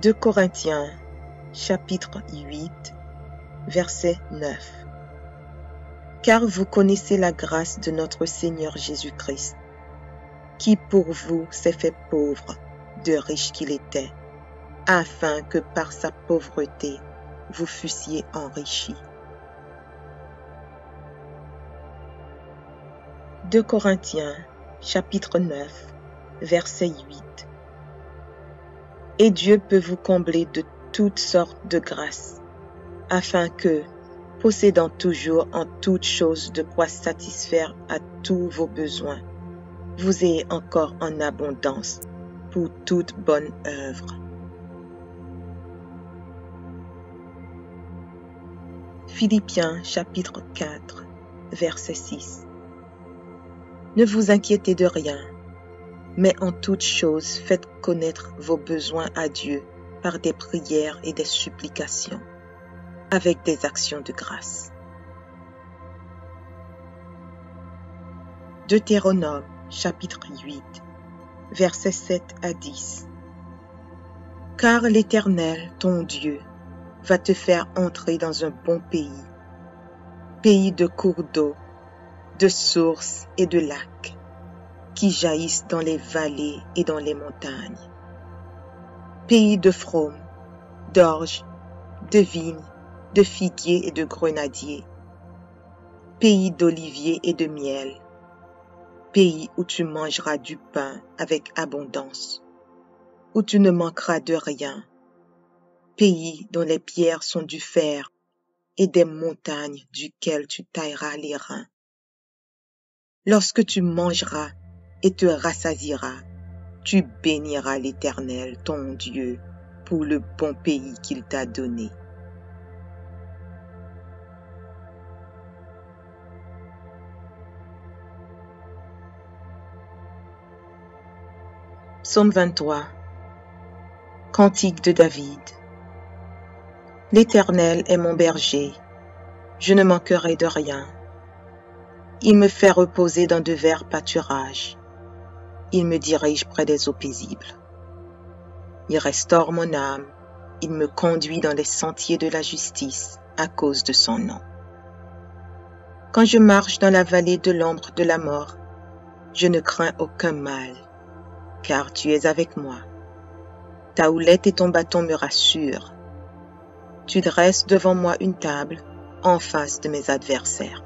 2 Corinthiens chapitre 8, verset 9. Car vous connaissez la grâce de notre Seigneur Jésus-Christ, qui pour vous s'est fait pauvre, de riche qu'il était, afin que par sa pauvreté vous fussiez enrichis. 2 Corinthiens chapitre 9, verset 8. Et Dieu peut vous combler de toutes sortes de grâces, afin que, possédant toujours en toutes choses de quoi satisfaire à tous vos besoins, vous ayez encore en abondance pour toute bonne œuvre. Philippiens chapitre 4, verset 6. Ne vous inquiétez de rien, mais en toutes choses faites connaître vos besoins à Dieu par des prières et des supplications, avec des actions de grâce. Deutéronome chapitre 8, versets 7 à 10. Car l'Éternel, ton Dieu, va te faire entrer dans un bon pays, pays de cours d'eau, de sources et de lacs, qui jaillissent dans les vallées et dans les montagnes, pays de fraumes, d'orges, de vignes, de figuiers et de grenadiers, pays d'oliviers et de miel, pays où tu mangeras du pain avec abondance, où tu ne manqueras de rien, pays dont les pierres sont du fer et des montagnes duquel tu tailleras les reins. Lorsque tu mangeras et te rassasieras, tu béniras l'Éternel, ton Dieu, pour le bon pays qu'il t'a donné. Psaume 23. Cantique de David. L'Éternel est mon berger, je ne manquerai de rien. Il me fait reposer dans de verts pâturages. Il me dirige près des eaux paisibles. Il restaure mon âme. Il me conduit dans les sentiers de la justice à cause de son nom. Quand je marche dans la vallée de l'ombre de la mort, je ne crains aucun mal, car tu es avec moi. Ta houlette et ton bâton me rassurent. Tu dresses devant moi une table en face de mes adversaires.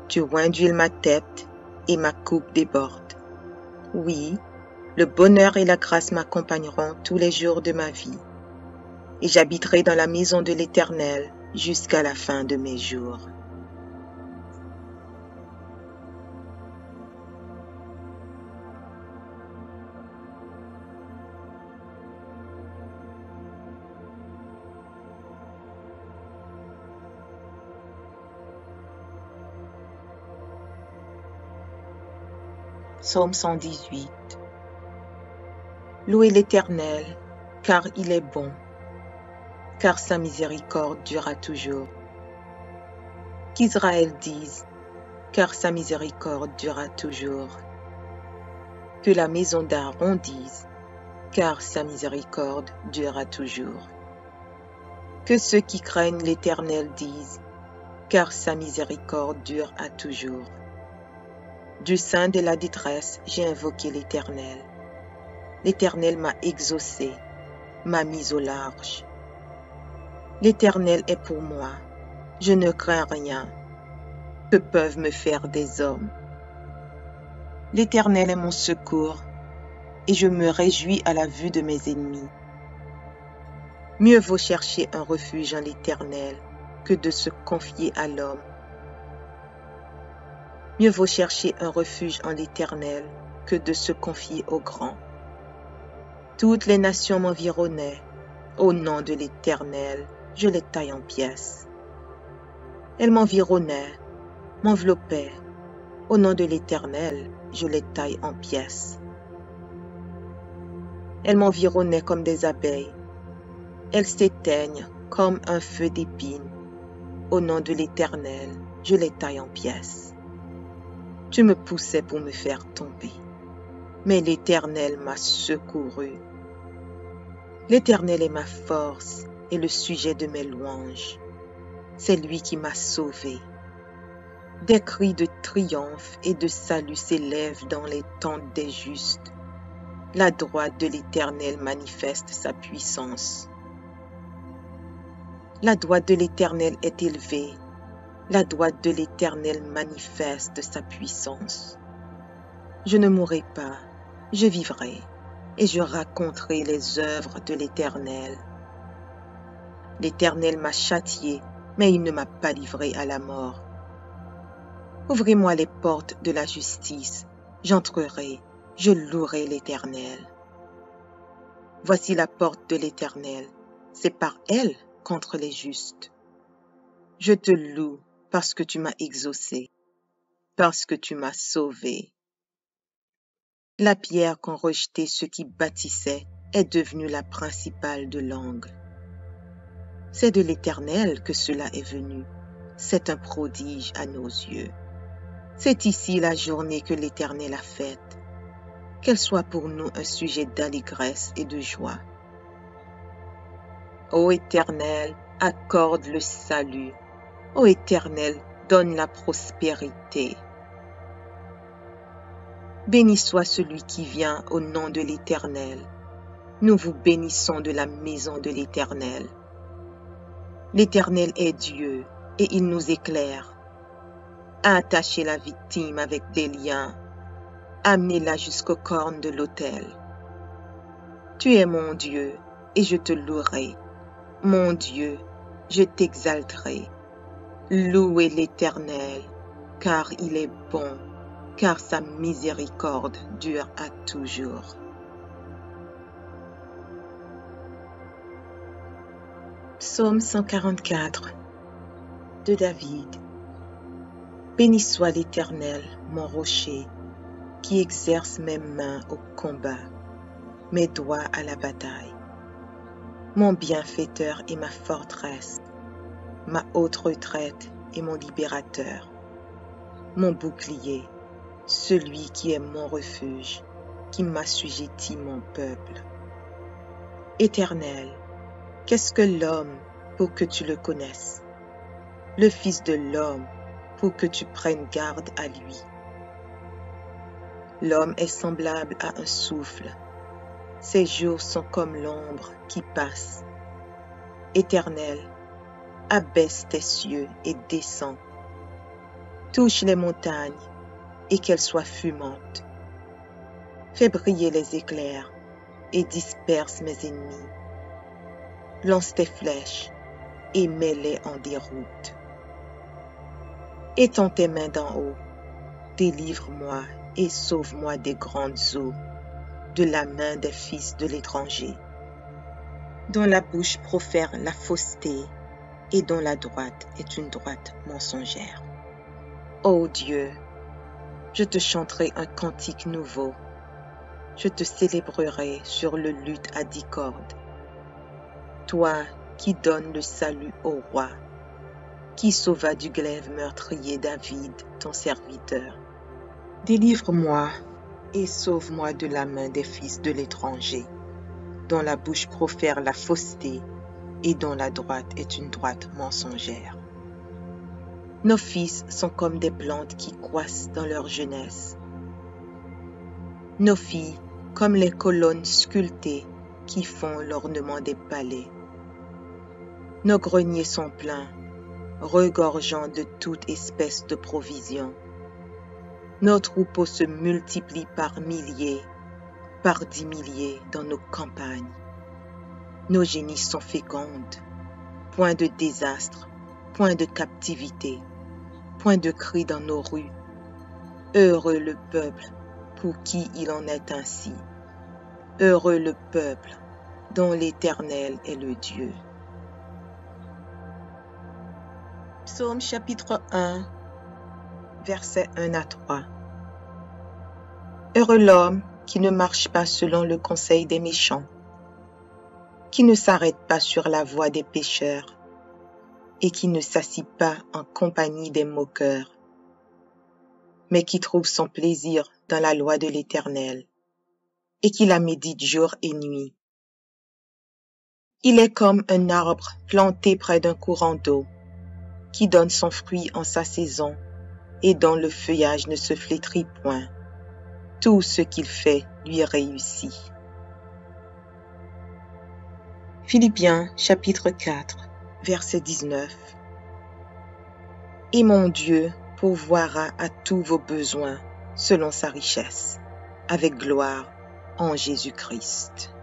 Tu oins d'huile ma tête et ma coupe déborde. Oui, le bonheur et la grâce m'accompagneront tous les jours de ma vie, et j'habiterai dans la maison de l'Éternel jusqu'à la fin de mes jours. Psaume 118. Louez l'Éternel, car il est bon, car sa miséricorde durera toujours. Qu'Israël dise, car sa miséricorde durera toujours. Que la maison d'Aaron dise, car sa miséricorde durera toujours. Que ceux qui craignent l'Éternel disent, car sa miséricorde dure à toujours. Du sein de la détresse, j'ai invoqué l'Éternel. L'Éternel m'a exaucé, m'a mis au large. L'Éternel est pour moi, je ne crains rien. Que peuvent me faire des hommes? L'Éternel est mon secours, et je me réjouis à la vue de mes ennemis. Mieux vaut chercher un refuge en l'Éternel que de se confier à l'homme. Mieux vaut chercher un refuge en l'Éternel que de se confier au grand. Toutes les nations m'environnaient. Au nom de l'Éternel, je les taille en pièces. Elles m'environnaient, m'enveloppaient. Au nom de l'Éternel, je les taille en pièces. Elles m'environnaient comme des abeilles. Elles s'éteignent comme un feu d'épines. Au nom de l'Éternel, je les taille en pièces. Tu me poussais pour me faire tomber, mais l'Éternel m'a secouru. L'Éternel est ma force et le sujet de mes louanges. C'est lui qui m'a sauvé. Des cris de triomphe et de salut s'élèvent dans les tentes des justes. La droite de l'Éternel manifeste sa puissance. La droite de l'Éternel est élevée. La droite de l'Éternel manifeste sa puissance. Je ne mourrai pas, je vivrai, et je raconterai les œuvres de l'Éternel. L'Éternel m'a châtié, mais il ne m'a pas livré à la mort. Ouvrez-moi les portes de la justice, j'entrerai, je louerai l'Éternel. Voici la porte de l'Éternel, c'est par elle contre les justes. Je te loue parce que tu m'as exaucé, parce que tu m'as sauvé. La pierre qu'ont rejetée ceux qui bâtissaient est devenue la principale de l'angle. C'est de l'Éternel que cela est venu. C'est un prodige à nos yeux. C'est ici la journée que l'Éternel a faite. qu'elle soit pour nous un sujet d'allégresse et de joie. Ô Éternel, accorde le salut. Ô Éternel, donne la prospérité. Béni soit celui qui vient au nom de l'Éternel. Nous vous bénissons de la maison de l'Éternel. L'Éternel est Dieu et il nous éclaire. Attachez la victime avec des liens. Amenez-la jusqu'aux cornes de l'autel. Tu es mon Dieu et je te louerai. Mon Dieu, je t'exalterai. Louez l'Éternel, car il est bon, car sa miséricorde dure à toujours. Psaume 144 de David. Béni soit l'Éternel, mon rocher, qui exerce mes mains au combat, mes doigts à la bataille. Mon bienfaiteur et ma forteresse, ma haute retraite et mon libérateur, mon bouclier, celui qui est mon refuge, qui m'assujettit mon peuple. Éternel, qu'est-ce que l'homme pour que tu le connaisses? Le Fils de l'homme pour que tu prennes garde à lui. L'homme est semblable à un souffle. Ses jours sont comme l'ombre qui passe. Éternel, abaisse tes cieux et descends. Touche les montagnes et qu'elles soient fumantes. Fais briller les éclairs et disperse mes ennemis. Lance tes flèches et mets-les en déroute. Étends tes mains d'en haut, délivre-moi et sauve-moi des grandes eaux, de la main des fils de l'étranger, dont la bouche profère la fausseté et dont la droite est une droite mensongère. Ô Dieu, je te chanterai un cantique nouveau, je te célébrerai sur le luth à 10 cordes. Toi qui donnes le salut au roi, qui sauva du glaive meurtrier David, ton serviteur. Délivre-moi et sauve-moi de la main des fils de l'étranger, dont la bouche profère la fausseté et dont la droite est une droite mensongère. Nos fils sont comme des plantes qui croissent dans leur jeunesse. Nos filles comme les colonnes sculptées qui font l'ornement des palais. Nos greniers sont pleins, regorgeant de toute espèce de provisions. Nos troupeaux se multiplient par milliers, par 10 milliers dans nos campagnes. Nos génisses sont fécondes, point de désastre, point de captivité, point de cri dans nos rues. Heureux le peuple pour qui il en est ainsi. Heureux le peuple dont l'Éternel est le Dieu. Psaume chapitre 1, versets 1 à 3. Heureux l'homme qui ne marche pas selon le conseil des méchants, qui ne s'arrête pas sur la voie des pécheurs, et qui ne s'assit pas en compagnie des moqueurs, mais qui trouve son plaisir dans la loi de l'Éternel, et qui la médite jour et nuit. Il est comme un arbre planté près d'un courant d'eau, qui donne son fruit en sa saison, et dont le feuillage ne se flétrit point. Tout ce qu'il fait lui réussit. Philippiens chapitre 4, verset 19. Et mon Dieu pourvoira à tous vos besoins selon sa richesse, avec gloire en Jésus-Christ.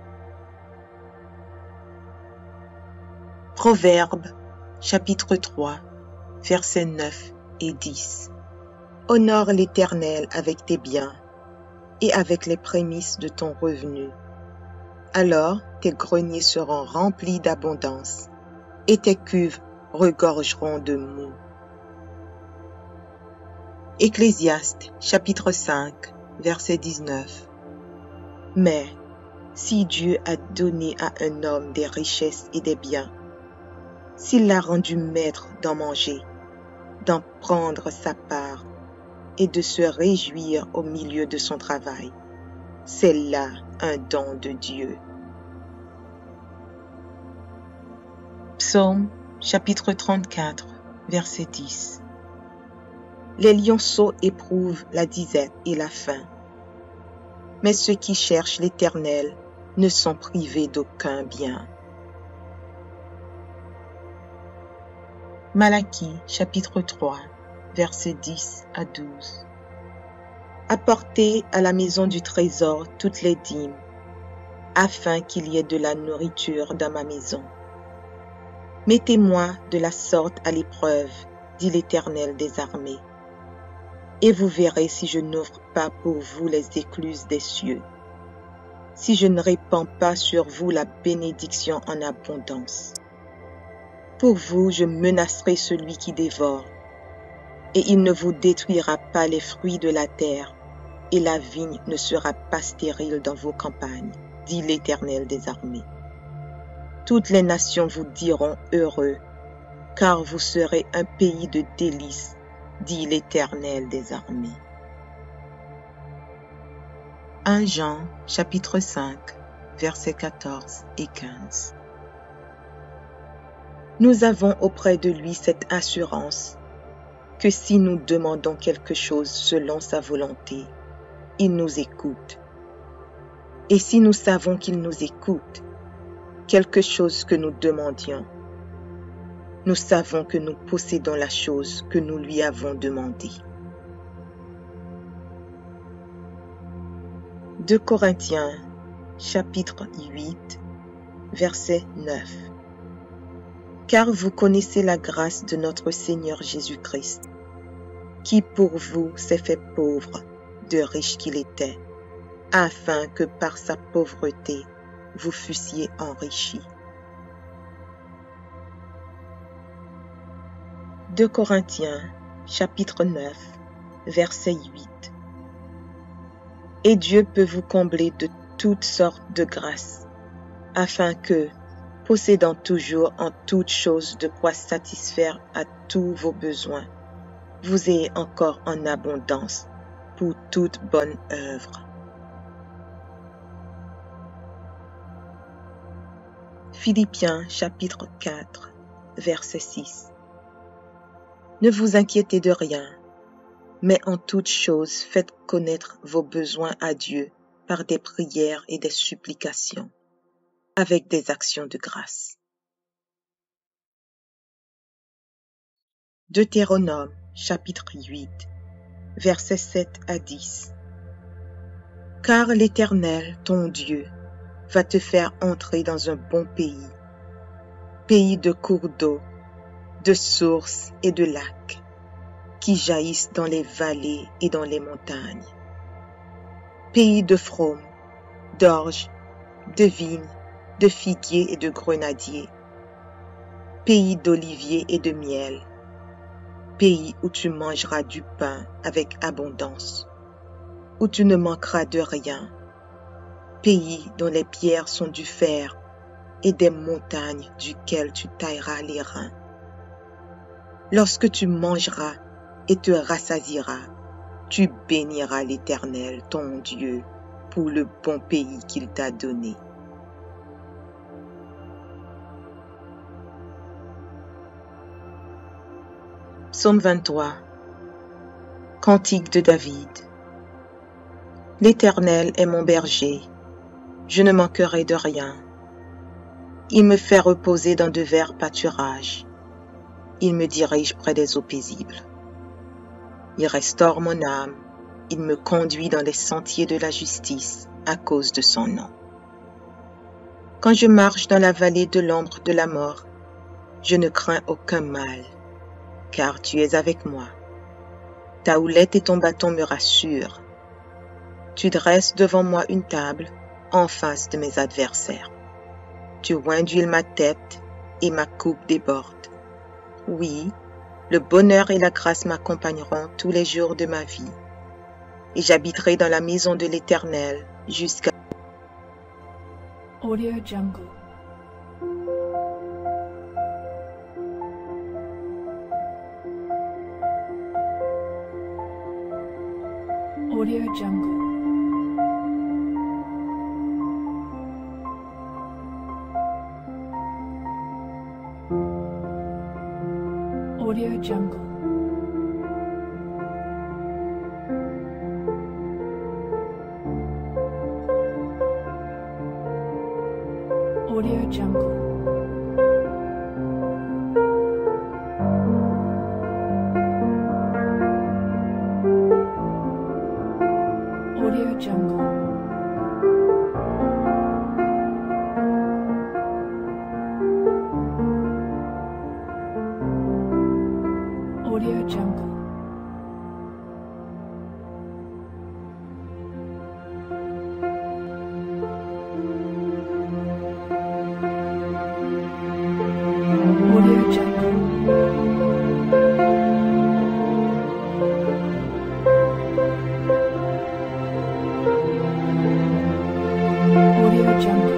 Proverbes chapitre 3, versets 9 et 10. Honore l'Éternel avec tes biens et avec les prémices de ton revenu. Alors tes greniers seront remplis d'abondance et tes cuves regorgeront de moût. Ecclésiaste chapitre 5, verset 19. Mais si Dieu a donné à un homme des richesses et des biens, s'il l'a rendu maître d'en manger, d'en prendre sa part et de se réjouir au milieu de son travail, c'est là un don de Dieu. Psaume chapitre 34, verset 10. Les lionceaux éprouvent la disette et la faim, mais ceux qui cherchent l'Éternel ne sont privés d'aucun bien. Malachie chapitre 3, versets 10 à 12. Apportez à la maison du trésor toutes les dîmes, afin qu'il y ait de la nourriture dans ma maison. Mettez-moi de la sorte à l'épreuve, dit l'Éternel des armées, et vous verrez si je n'ouvre pas pour vous les écluses des cieux, si je ne répands pas sur vous la bénédiction en abondance. Pour vous, je menacerai celui qui dévore, et il ne vous détruira pas les fruits de la terre, et la vigne ne sera pas stérile dans vos campagnes, dit l'Éternel des armées. Toutes les nations vous diront heureux, car vous serez un pays de délices, dit l'Éternel des armées. 1 Jean, chapitre 5, versets 14 et 15. Nous avons auprès de lui cette assurance, que si nous demandons quelque chose selon sa volonté, il nous écoute. Et si nous savons qu'il nous écoute, quelque chose que nous demandions, nous savons que nous possédons la chose que nous lui avons demandée. 2 Corinthiens, chapitre 8, verset 9. Car vous connaissez la grâce de notre Seigneur Jésus-Christ, qui pour vous s'est fait pauvre, de riche qu'il était, afin que par sa pauvreté, vous fussiez enrichis. 2 Corinthiens, chapitre 9, verset 8. Et Dieu peut vous combler de toutes sortes de grâces, afin que, possédant toujours en toutes choses de quoi satisfaire à tous vos besoins, vous ayez encore en abondance pour toute bonne œuvre. Philippiens chapitre 4, verset 6. Ne vous inquiétez de rien, mais en toute chose faites connaître vos besoins à Dieu par des prières et des supplications, avec des actions de grâce. Deutéronome chapitre 8, versets 7 à 10. Car l'Éternel, ton Dieu, va te faire entrer dans un bon pays, pays de cours d'eau, de sources et de lacs, qui jaillissent dans les vallées et dans les montagnes, pays de fraumes, d'orges, de vignes, de figuiers et de grenadiers, pays d'oliviers et de miel, pays où tu mangeras du pain avec abondance, où tu ne manqueras de rien, pays dont les pierres sont du fer et des montagnes duquel tu tailleras les reins. Lorsque tu mangeras et te rassasieras, tu béniras l'Éternel, ton Dieu, pour le bon pays qu'il t'a donné. Psaume 23. Cantique de David. L'Éternel est mon berger, je ne manquerai de rien. Il me fait reposer dans de verts pâturages. Il me dirige près des eaux paisibles. Il restaure mon âme. Il me conduit dans les sentiers de la justice à cause de son nom. Quand je marche dans la vallée de l'ombre de la mort, je ne crains aucun mal, car tu es avec moi. Ta houlette et ton bâton me rassurent. Tu dresses devant moi une table en face de mes adversaires. Tu oins d'huile ma tête et ma coupe déborde. Oui, le bonheur et la grâce m'accompagneront tous les jours de ma vie, et j'habiterai dans la maison de l'Éternel jusqu'à... Audio Jungle. Audio Jungle. Audio Jungle. Audio Jungle. Audio Jungle. Audio Jungle. Audio Jungle. Audio Jungle. Audio Jungle.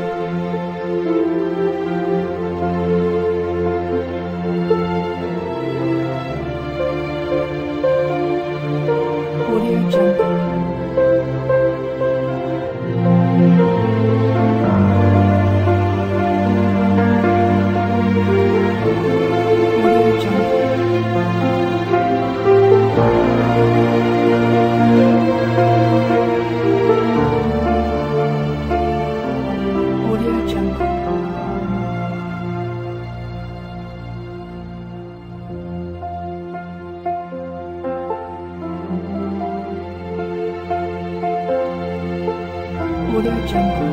Audio Jungle. Audio Jungle. Audio Jungle.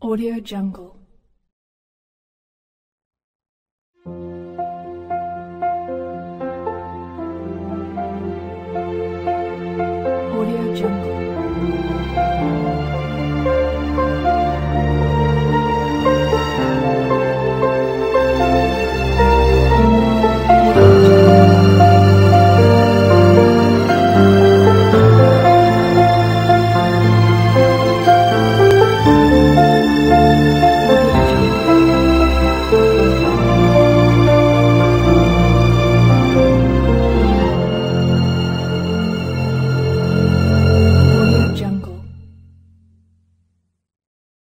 Audio Jungle.